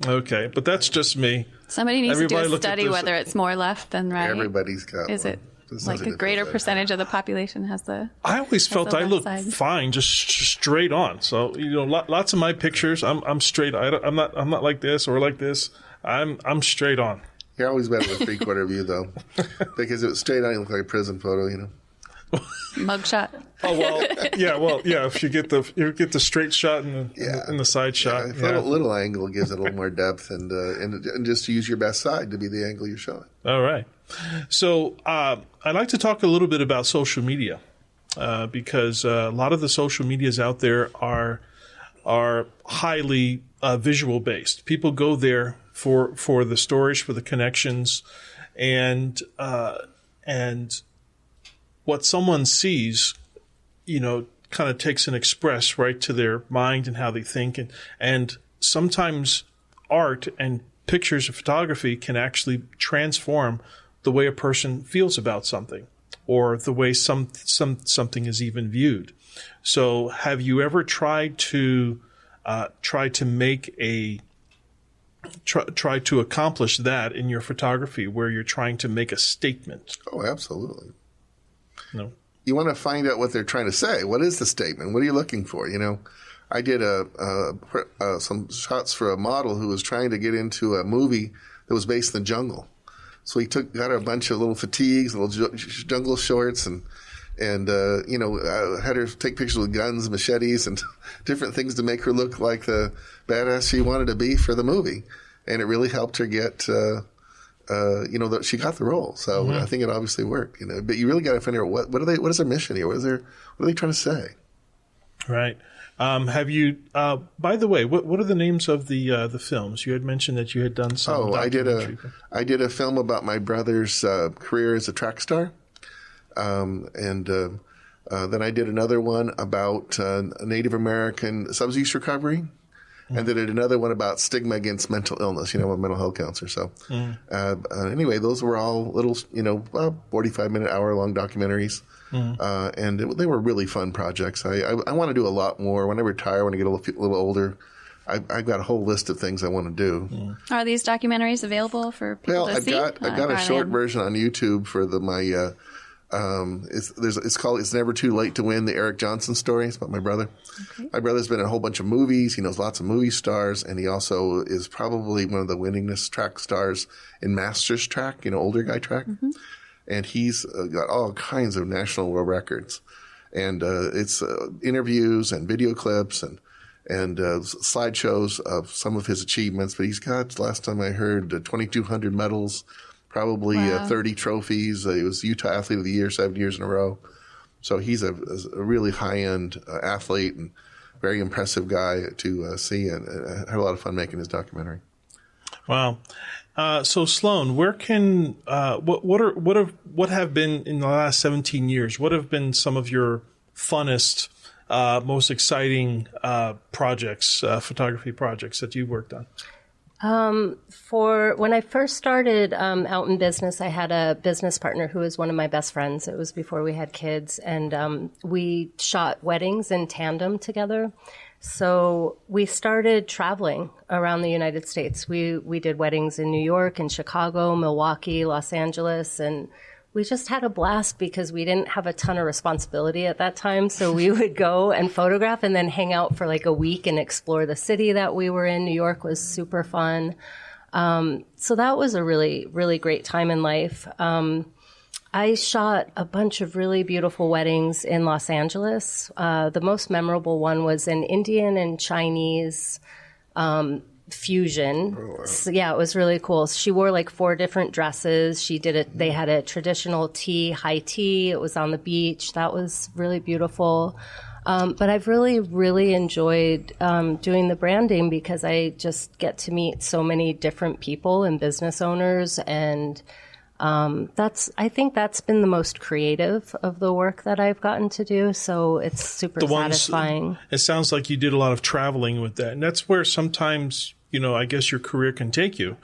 [SPEAKER 2] Okay, but that's just me.
[SPEAKER 3] Somebody needs
[SPEAKER 2] Everybody
[SPEAKER 3] to do a
[SPEAKER 2] look at
[SPEAKER 3] study
[SPEAKER 2] this.
[SPEAKER 3] whether it's more left than right.
[SPEAKER 4] Everybody's got
[SPEAKER 3] Is
[SPEAKER 4] one.
[SPEAKER 3] it
[SPEAKER 4] There's
[SPEAKER 3] like
[SPEAKER 4] nothing
[SPEAKER 3] a
[SPEAKER 4] to
[SPEAKER 3] greater
[SPEAKER 4] say.
[SPEAKER 3] percentage of the population has the?
[SPEAKER 2] I always felt
[SPEAKER 3] the
[SPEAKER 2] I
[SPEAKER 3] left
[SPEAKER 2] looked
[SPEAKER 3] side.
[SPEAKER 2] fine, just straight on. So lots of my pictures, I'm straight. I'm not like this or like this. I'm straight on.
[SPEAKER 4] You're always better with 3/4 view, though. Because if it's straight on, you look like a prison photo,
[SPEAKER 3] Mugshot.
[SPEAKER 2] Oh yeah. If you get the straight shot and the side shot,
[SPEAKER 4] If a little angle gives it a little more depth, and just use your best side to be the angle you're showing.
[SPEAKER 2] All right. So I'd like to talk a little bit about social media because a lot of the social medias out there are highly visual based. People go there for the storage, for the connections, and what someone sees, kind of takes an express right to their mind and how they think, and sometimes art and pictures of photography can actually transform the way a person feels about something, or the way something is even viewed. So, have you ever tried to try to accomplish that in your photography, where you're trying to make a statement?
[SPEAKER 4] Oh, absolutely.
[SPEAKER 2] No.
[SPEAKER 4] You want to find out what they're trying to say. What is the statement? What are you looking for? I did some shots for a model who was trying to get into a movie that was based in the jungle. So he got a bunch of little fatigues, little jungle shorts, and had her take pictures with guns, machetes, and different things to make her look like the badass she wanted to be for the movie. And it really helped her get, she got the role. So I think it obviously worked. But you really got to find out what is their mission here? What are they trying to say?
[SPEAKER 2] Right. Have you? By the way, what are the names of the films? You had mentioned that you had done some.
[SPEAKER 4] I did a film about my brother's career as a track star, and then I did another one about Native American substance use recovery, and then did another one about stigma against mental illness. I'm a mental health counselor. So anyway, those were all little 45-minute, hour-long documentaries. And they were really fun projects. I want to do a lot more. When I retire, when I get a little older, I've got a whole list of things I want to do.
[SPEAKER 3] Are these documentaries available for people to see?
[SPEAKER 4] I've got a short version on YouTube for it's called "It's Never Too Late to Win," the Eric Johnson story. It's about my brother. Okay. My brother's been in a whole bunch of movies. He knows lots of movie stars, and he also is probably one of the winningest track stars in Masters track, older guy track. Mm-hmm. And he's got all kinds of national world records. And it's interviews and video clips and slideshows of some of his achievements. But he's got, last time I heard, 2,200 medals, probably 30 trophies. He was Utah Athlete of the Year 7 years in a row. So he's a really high-end athlete and very impressive guy to see. And I had a lot of fun making his documentary.
[SPEAKER 2] Wow. So Sloan, where can what have been in the last 17 years? What have been some of your funnest, most exciting projects, photography projects that you've worked on?
[SPEAKER 5] For when I first started out in business, I had a business partner who was one of my best friends. It was before we had kids, and we shot weddings in tandem together. So we started traveling around the United States. We did weddings in New York and Chicago, Milwaukee, Los Angeles, and we just had a blast because we didn't have a ton of responsibility at that time. So we would go and photograph and then hang out for like a week and explore the city that we were in. New York was super fun. So that was a really, really great time in life. I shot a bunch of really beautiful weddings in Los Angeles. The most memorable one was an Indian and Chinese fusion. Oh, wow. So, yeah, it was really cool. She wore like 4 different dresses. She did it. They had a traditional high tea. It was on the beach. That was really beautiful. But I've really, really enjoyed doing the branding because I just get to meet so many different people and business owners, and I think that's been the most creative of the work that I've gotten to do. So it's super satisfying.
[SPEAKER 2] It sounds like you did a lot of traveling with that. And that's where sometimes, I guess your career can take you,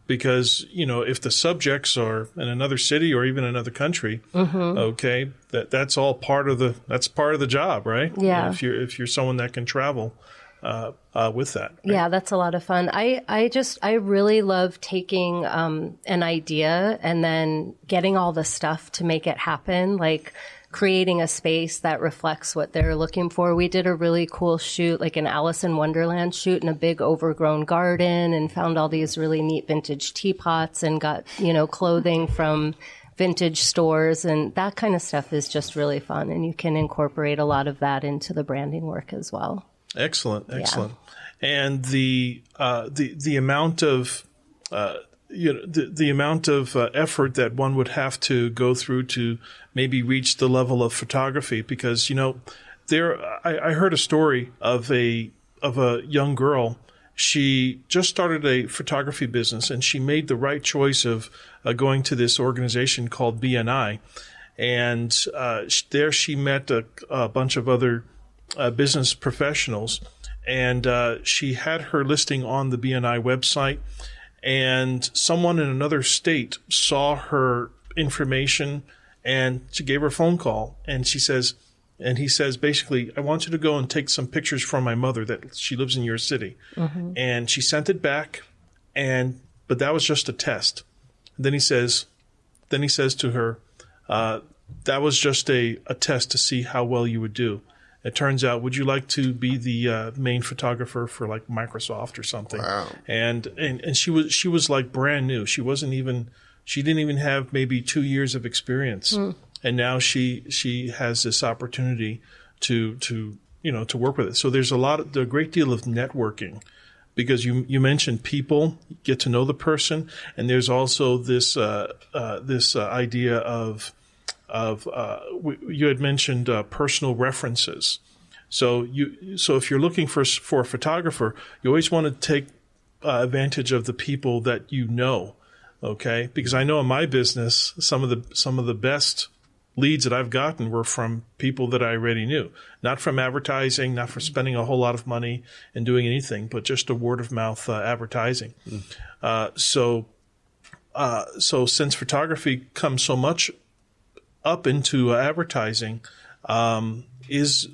[SPEAKER 2] because, if the subjects are in another city or even another country, okay, that's all part of the job, right?
[SPEAKER 5] Yeah.
[SPEAKER 2] If you're someone that can travel, with that. Right?
[SPEAKER 5] Yeah, that's a lot of fun. I really love taking an idea and then getting all the stuff to make it happen, like creating a space that reflects what they're looking for. We did a really cool shoot, like an Alice in Wonderland shoot in a big overgrown garden, and found all these really neat vintage teapots and got, clothing from vintage stores, and that kind of stuff is just really fun. And you can incorporate a lot of that into the branding work as well.
[SPEAKER 2] Excellent. Yeah. And the amount of the amount of effort that one would have to go through to maybe reach the level of photography, because I heard a story of a young girl. She just started a photography business, and she made the right choice of going to this organization called BNI, and there she met a bunch of other business professionals, and she had her listing on the BNI website, and someone in another state saw her information, and she gave her a phone call, and he says basically, I want you to go and take some pictures from my mother that she lives in your city. Mm-hmm. And she sent it back, but that was just a test. And then he says to her, that was just a test to see how well you would do. It turns out, would you like to be the main photographer for like Microsoft or something? Wow. And she was like brand new. She didn't even have maybe 2 years of experience. Mm. And now she has this opportunity to work with it. So there's a great deal of networking, because you mentioned people, get to know the person, and there's also this idea of you had mentioned personal references. So if you're looking for a photographer, you always want to take advantage of the people that you know. Okay, because I know in my business some of the best leads that I've gotten were from people that I already knew, not from advertising, not for spending a whole lot of money and doing anything, but just a word of mouth advertising. Mm. So since photography comes so much up into advertising, is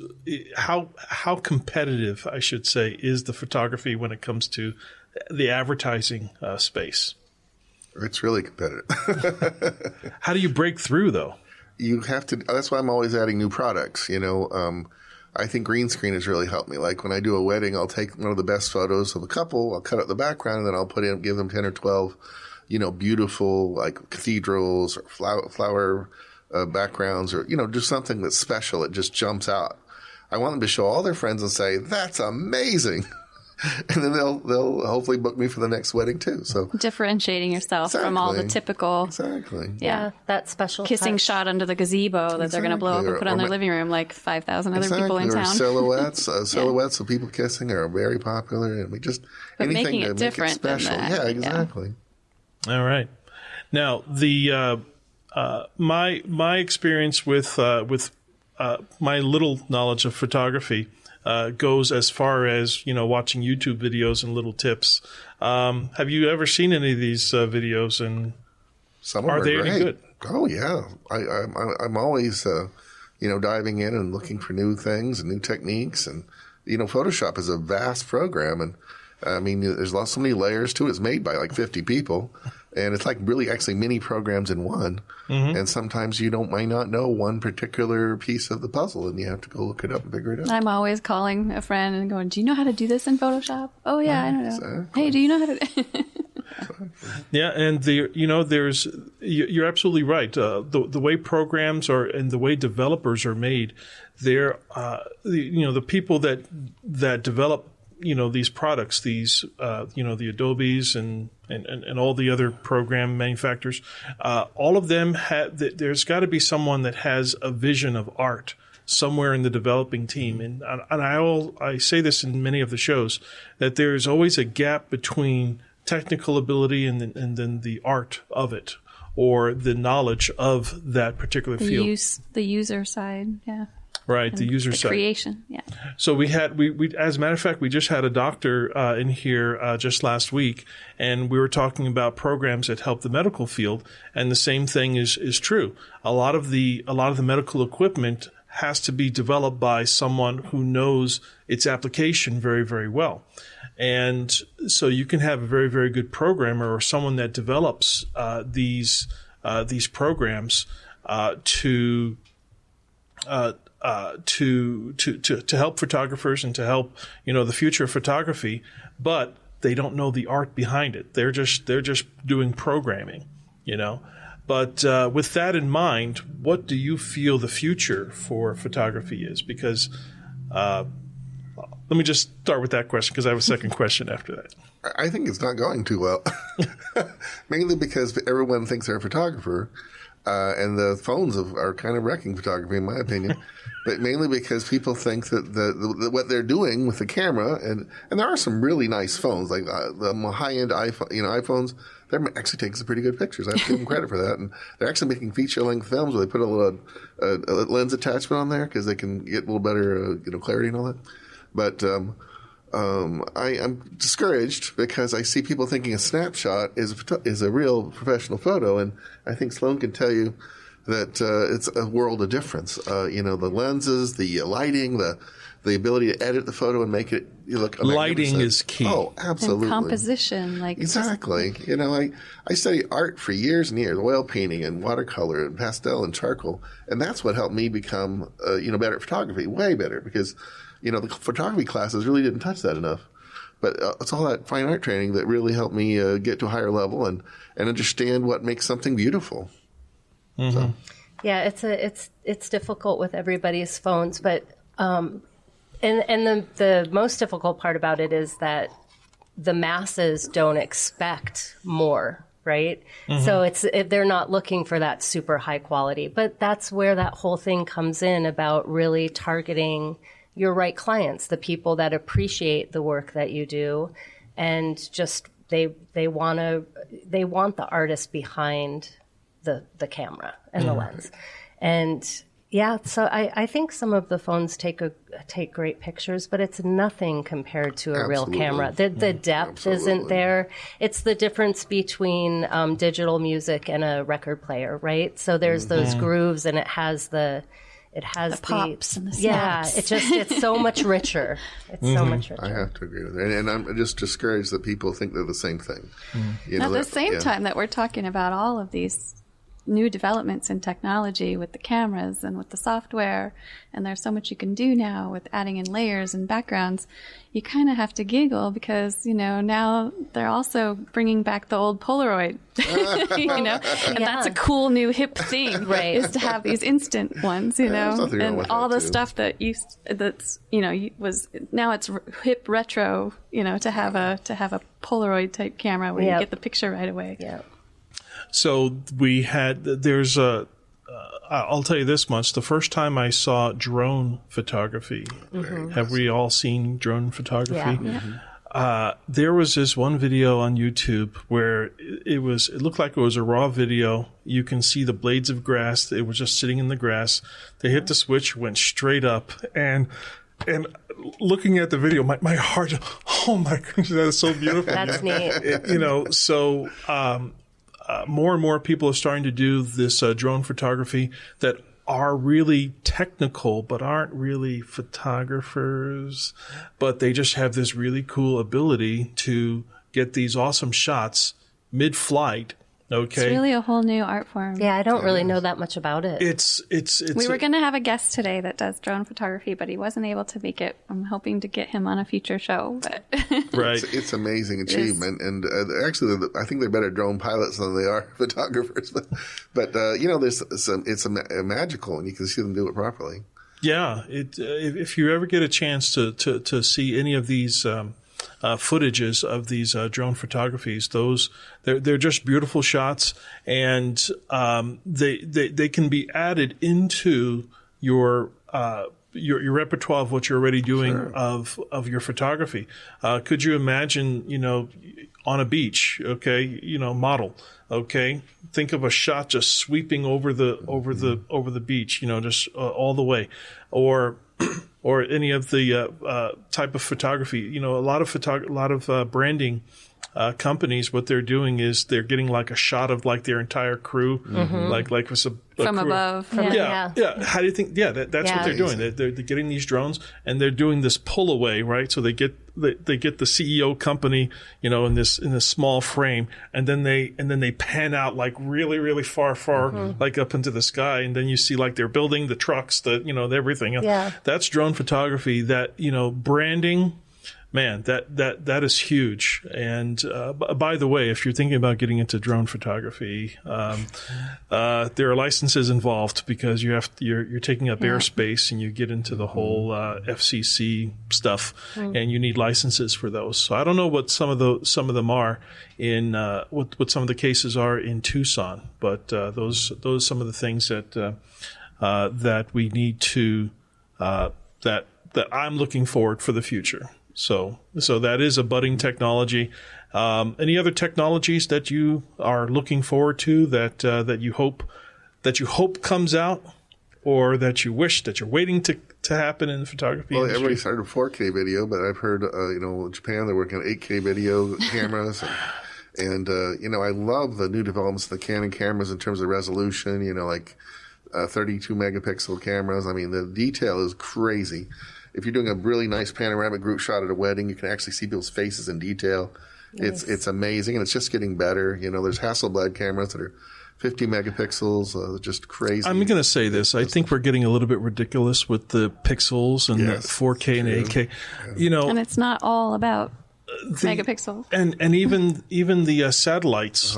[SPEAKER 2] how competitive, I should say, is the photography when it comes to the advertising space?
[SPEAKER 4] It's really competitive.
[SPEAKER 2] How do you break through, though?
[SPEAKER 4] You have to. That's why I'm always adding new products. I think green screen has really helped me. Like when I do a wedding, I'll take one of the best photos of a couple, I'll cut out the background, and then I'll give them 10 or 12, beautiful like cathedrals or flower backgrounds, or just something that's special. It just jumps out. I want them to show all their friends and say, "That's amazing." And then they'll hopefully book me for the next wedding too. So
[SPEAKER 3] differentiating yourself from all the typical,
[SPEAKER 5] yeah, that special
[SPEAKER 3] kissing shot under the gazebo that they're going to blow up and put on their living room like 5,000 other people in town.
[SPEAKER 4] Silhouettes of people kissing are very popular, and we just anything
[SPEAKER 3] making
[SPEAKER 4] to
[SPEAKER 3] it
[SPEAKER 4] make
[SPEAKER 3] different
[SPEAKER 4] it special.
[SPEAKER 3] Than that.
[SPEAKER 4] Yeah, exactly.
[SPEAKER 2] Yeah. All right. Now my experience with my little knowledge of photography. goes as far as, watching YouTube videos and little tips. Have you ever seen any of these videos, and
[SPEAKER 4] some of them
[SPEAKER 2] are they
[SPEAKER 4] great.
[SPEAKER 2] any good?
[SPEAKER 4] Oh yeah, I'm always diving in and looking for new things and new techniques, and Photoshop is a vast program, and I mean there's so many layers to it. It's made by like 50 people, and it's like really actually mini programs in one. Mm-hmm. And sometimes you might not know one particular piece of the puzzle, and you have to go look it up and figure it out.
[SPEAKER 3] I'm always calling a friend and going, "Do you know how to do this in Photoshop?" "Oh yeah, I don't know."
[SPEAKER 4] Exactly.
[SPEAKER 3] "Hey, do you know how to?"
[SPEAKER 2] Yeah, and you're absolutely right. The way programs are and the way developers are made, they're the people that develop these products, these the Adobes and all the other program manufacturers, all of them there's got to be someone that has a vision of art somewhere in the developing team, and I say this in many of the shows, that there's always a gap between technical ability and then the art of it, or the knowledge of that particular field.
[SPEAKER 3] The user side, yeah.
[SPEAKER 2] Right, the user side.
[SPEAKER 3] Creation, yeah.
[SPEAKER 2] So we as a matter of fact, we just had a doctor in here just last week, and we were talking about programs that help the medical field, and the same thing is true. A lot of the medical equipment has to be developed by someone who knows its application very, very well. And so you can have a very, very good programmer or someone that develops these programs to help photographers and to help the future of photography, but they don't know the art behind it. They're just doing programming, But with that in mind, what do you feel the future for photography is? Because let me just start with that question, because I have a second question after that.
[SPEAKER 4] I think it's not going too well, mainly because everyone thinks they're a photographer, and the phones are kind of wrecking photography, in my opinion. But mainly because people think that what they're doing with the camera, and there are some really nice phones, like the high-end iPhones, they're actually taking some pretty good pictures. I have to give them credit for that. And they're actually making feature-length films where they put a little lens attachment on there because they can get a little better clarity and all that. But I'm discouraged because I see people thinking a snapshot is a real professional photo, and I think Sloan can tell you that it's a world of difference. The lenses, the lighting, the ability to edit the photo and make it look magnificent.
[SPEAKER 2] Lighting is key.
[SPEAKER 4] Oh, absolutely.
[SPEAKER 3] And composition,
[SPEAKER 4] exactly. I studied art for years and years, oil painting and watercolor and pastel and charcoal, and that's what helped me become better at photography, way better, because the photography classes really didn't touch that enough. But it's all that fine art training that really helped me get to a higher level and understand what makes something beautiful.
[SPEAKER 2] Mm-hmm.
[SPEAKER 4] So.
[SPEAKER 5] Yeah, it's difficult with everybody's phones, but and the most difficult part about it is that the masses don't expect more, right? Mm-hmm. So they're not looking for that super high quality, but that's where that whole thing comes in about really targeting your right clients, the people that appreciate the work that you do, and just they want the artist behind the camera and the lens. And yeah, so I think some of the phones take great pictures, but it's nothing compared to a real camera. The depth isn't there. It's the difference between digital music and a record player, right? So there's those grooves, and it has the
[SPEAKER 3] pops and the
[SPEAKER 5] snaps. It's so much richer. It's so much richer.
[SPEAKER 4] I have to agree with that. And I'm just discouraged that people think they're the same thing.
[SPEAKER 3] At the same time that we're talking about all of these new developments in technology with the cameras and with the software, and there's so much you can do now with adding in layers and backgrounds, you kind of have to giggle because, now they're also bringing back the old Polaroid, and that's a cool new hip thing,
[SPEAKER 5] right?
[SPEAKER 3] Is to have these instant ones, and all the stuff that was now it's hip retro, to have a Polaroid type camera where you get the picture right away.
[SPEAKER 5] Yeah.
[SPEAKER 2] So I'll tell you this much. The first time I saw drone photography, have we all seen drone photography? Yeah. There was this one video on YouTube where it looked like it was a raw video. You can see the blades of grass. It was just sitting in the grass. They hit the switch, went straight up, and and looking at the video, my heart, oh my goodness, that is so beautiful.
[SPEAKER 5] That's neat.
[SPEAKER 2] So more and more people are starting to do this drone photography that are really technical, but aren't really photographers, but they just have this really cool ability to get these awesome shots mid-flight. Okay.
[SPEAKER 3] It's really a whole new art form.
[SPEAKER 5] Yeah, I don't really know that much about it.
[SPEAKER 2] It's
[SPEAKER 3] We were going to have a guest today that does drone photography, but he wasn't able to make it. I'm hoping to get him on a future show. But
[SPEAKER 2] right.
[SPEAKER 4] It's amazing achievement, and actually, I think they're better drone pilots than they are photographers. But there's it's magical, and you can see them do it properly.
[SPEAKER 2] Yeah, if you ever get a chance to see any of these footages of these drone photographies, they're just beautiful shots, and they can be added into your repertoire of what you're already doing of your photography. Could you imagine, on a beach, okay, model, okay, think of a shot just sweeping over the beach, just all the way, or any of the type of photography. A lot of branding companies, what they're doing is they're getting like a shot of like their entire crew, like with a
[SPEAKER 3] from
[SPEAKER 2] crew.
[SPEAKER 3] above.
[SPEAKER 2] Yeah. How do you think? Yeah, that's what they're doing. They're getting these drones and they're doing this pull away, right? So they get the CEO company, in this small frame, and then they pan out like really, really far, like up into the sky, and then you see like they're building the trucks, everything.
[SPEAKER 5] Yeah.
[SPEAKER 2] That's drone photography. That branding. Man, that is huge. And by the way, if you're thinking about getting into drone photography, there are licenses involved because you're taking up airspace, and you get into the whole FCC stuff, and you need licenses for those. So I don't know what some of them are in what some of the cases are in Tucson, but those are some of the things that we need to that I'm looking forward for the future. So that is a budding technology. Any other technologies that you are looking forward to that you hope comes out, or that you wish that you're waiting to happen in the photography industry?
[SPEAKER 4] Everybody started 4K video, but I've heard in Japan they're working on 8K video cameras, and I love the new developments of the Canon cameras in terms of resolution. Like 32 megapixel cameras. I mean, the detail is crazy. If you're doing a really nice panoramic group shot at a wedding, you can actually see people's faces in detail. Nice. It's amazing, and it's just getting better. There's Hasselblad cameras that are 50 megapixels, just crazy.
[SPEAKER 2] I'm going to say this. I think we're getting a little bit ridiculous with the pixels and the 4K and 8K. Yeah.
[SPEAKER 3] And it's not all about megapixels.
[SPEAKER 2] And even the satellites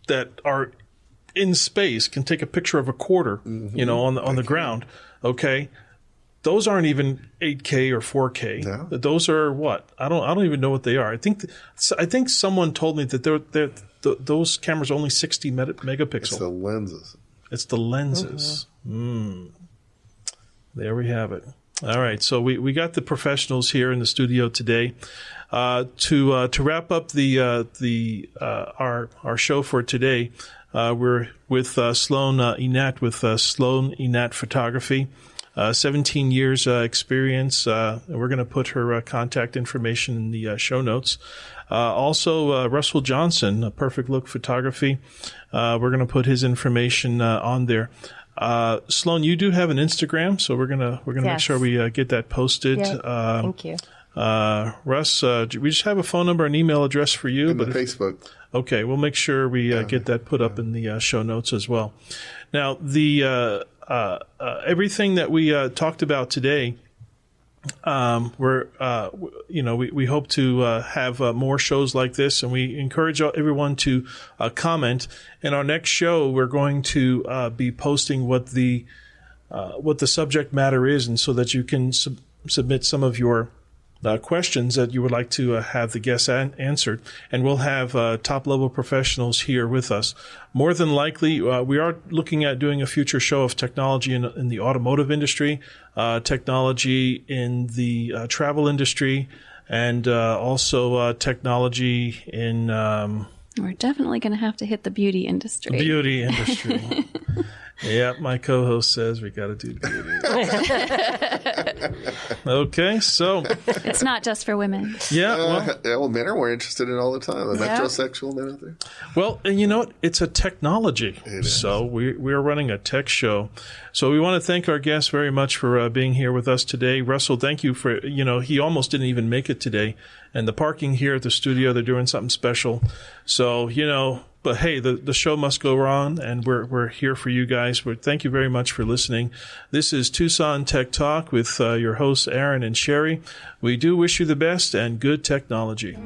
[SPEAKER 2] that are in space can take a picture of a quarter, on the ground. Okay. Those aren't even 8K or 4K. No. Those are what? I don't even know what they are. I think someone told me that those cameras are only 60 megapixel. It's the lenses. There we have it. All right. So we got the professionals here in the studio today. To wrap up our show for today, we're with Sloan Enat with Sloan Enat Photography. 17 years experience. We're going to put her contact information in the show notes. Also, Russell Johnson, Perfect Look Photography. We're going to put his information on there. Sloan, you do have an Instagram, so we're gonna make sure we get that posted.
[SPEAKER 5] Yeah, thank you.
[SPEAKER 2] Russ, we just have a phone number and email address for you.
[SPEAKER 4] And Facebook.
[SPEAKER 2] Okay, we'll make sure we get that put up in the show notes as well. Now, everything that we talked about today, we hope to have more shows like this, and we encourage everyone to comment. In our next show, we're going to be posting what the subject matter is, and so that you can submit some of your questions that you would like to have the guests answered, and we'll have top-level professionals here with us. More than likely, we are looking at doing a future show of technology in the automotive industry, technology in the travel industry, and also technology in...
[SPEAKER 3] We're definitely going to have to hit the beauty industry.
[SPEAKER 2] Yeah, my co-host says we got to do beauty. Okay, so
[SPEAKER 3] It's not just for women.
[SPEAKER 2] well,
[SPEAKER 4] men are more interested in it all the time. The metrosexual men out there.
[SPEAKER 2] well, and you know what? It's a technology. So we are running a tech show. So we want to thank our guest very much for being here with us today. Russell, thank you for, he almost didn't even make it today. And the parking here at the studio, they're doing something special. So, but hey, the show must go on, and we're here for you guys. But thank you very much for listening. This is Tucson Tech Talk with your hosts, Aaron and Sherry. We do wish you the best and good technology.